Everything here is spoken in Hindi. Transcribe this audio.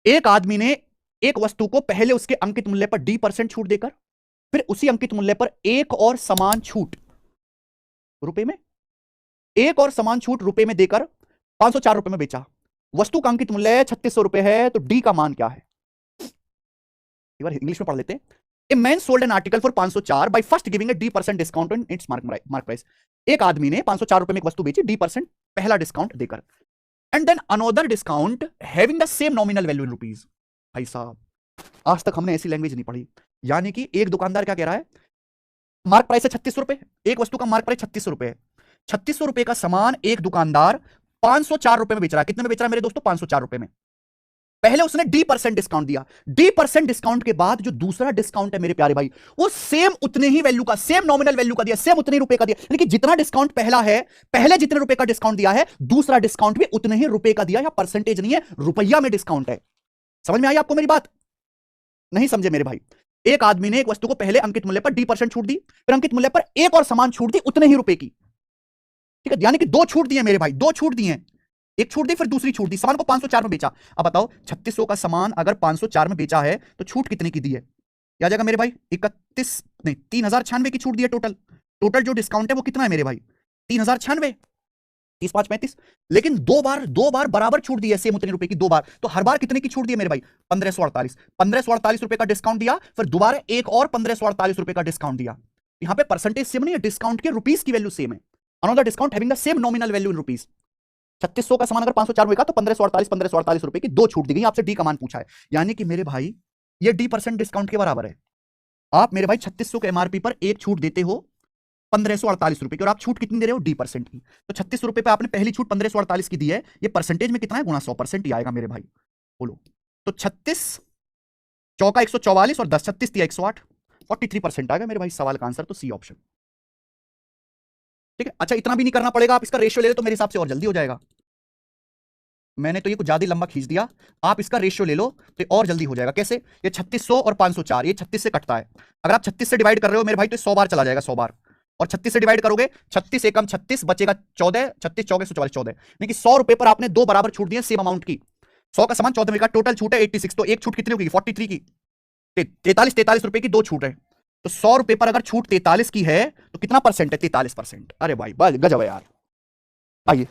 एक आदमी ने एक वस्तु को पहले उसके अंकित मूल्य पर D% छूट देकर फिर उसी अंकित मूल्य पर एक और समान छूट रुपए में एक और समान छूट रुपए में देकर 504 रुपए में बेचा। वस्तु का अंकित मूल्य 3600 रुपए है, तो डी का मान क्या है? एक बार इंग्लिश में पढ़ लेते हैं। A man sold an article for 504 by first giving a D% discount on it's mark price. एक आदमी ने 504 रुपए में एक वस्तु बेची D% पहला डिस्काउंट देकर, and then another discount having the same nominal value in rupees. भाई साहब, आज तक हमने ऐसी लैंग्वेज नहीं पढ़ी। यानी कि एक दुकानदार क्या कह रहा है, मार्क प्राइस है 3600 रुपए, एक वस्तु का मार्क प्राइस 3600 रुपए है। 3600 रुपए का सामान एक दुकानदार 504 रुपए में बेच रहा है। कितने में बेच रहा है मेरे दोस्तों? 504 रुपए में। पहले उसने D% डिस्काउंट दिया, D% डिस्काउंट के बाद जो दूसरा डिस्काउंट है मेरे प्यारे भाई, वो सेम उतने ही वैल्यू का, सेम नॉमिनल वैल्यू का दिया, सेम उतने रुपए का दिया। लेकिन जितना डिस्काउंट पहला है, पहले जितने रुपए का डिस्काउंट दिया है, दूसरा डिस्काउंट भी उतने ही रुपए का दिया। या परसेंटेज नहीं है, रुपया में डिस्काउंट है। समझ में आई आपको मेरी बात? नहीं समझे मेरे भाई? एक आदमी ने एक वस्तु को पहले अंकित मूल्य पर D% छूट दी, फिर अंकित मूल्य पर एक और समान छूट दी उतने ही रुपए की। ठीक है, यानी कि दो छूट दिए मेरे भाई, दो छूट दिए। एक छूट दी फिर दूसरी छूट दी, सामान को 504 में बेचा। अब बताओ 3600 का सामान अगर 504 में बेचा है तो छूट कितने की दी है? क्या जाएगा मेरे भाई? 31 नहीं 3096 की छूट दी है टोटल। टोटल जो डिस्काउंट है वो कितना है मेरे भाई? 3096। 30 5 35। लेकिन दो बार बराबर छूट दी है, सेम उतने रुपए की दो बार। तो हर बार कितने की छूट दी है मेरे भाई? 1548। 1548 रुपए का डिस्काउंट दिया, फिर दोबारा एक और 1548 रुपए का डिस्काउंट दिया। यहां पे परसेंटेज सेम नहीं है, डिस्काउंट के रुपीस की वैल्यू सेम है। Another discount having the same nominal value in rupees. 3600 का सामान अगर 504 में का तो 1548 रुपए की दो छूट दी गई। आपसे डी का मान पूछा है, यानी कि मेरे भाई ये D% डिस्काउंट के बराबर है। आप मेरे भाई 3600 के एमआरपी पर एक छूट देते हो 1548 रुपए की, और आप छूट कितनी दे रहे हो? D% की। तो 3600 रुपए पे आपने पहली छूट 1548 की दी है, ये परसेंटेज में कितना है? गुणा 100% ही आएगा मेरे भाई। बोलो तो 36 चौका 144 और 10 36 दिया 108, 43% आएगा मेरे भाई। सवाल का आंसर तो सी ऑप्शन। ठीक है, अच्छा इतना भी नहीं करना पड़ेगा, आप इसका रेशियो ले लो तो मेरे हिसाब से और जल्दी हो जाएगा। मैंने तो ये कुछ ज्यादा लंबा खींच दिया, आप इसका रेशियो ले लो तो और जल्दी हो जाएगा। कैसे? ये 3600 और 504, ये 36 से कटता है। अगर आप 36 से डिवाइड कर रहे हो मेरे भाई तो 100 बार चला जाएगा, 100 बार। और 36 से डिवाइड करोगे, 36 एकम 36 बचेगा 14, 36 चौके 144 14। यानी कि 100 रुपए पर आपने दो बराबर छूट दिए सेम अमाउंट की। 100 का सामान 14 में का, टोटल छूट है 86, तो एक छूट कितनी होगी? 43 की। 43 रुपए की दो छूट है, तो 100 रुपए पर अगर छूट 43 की है तो कितना परसेंट है? 43%। अरे भाई बस गजब है यार। आइए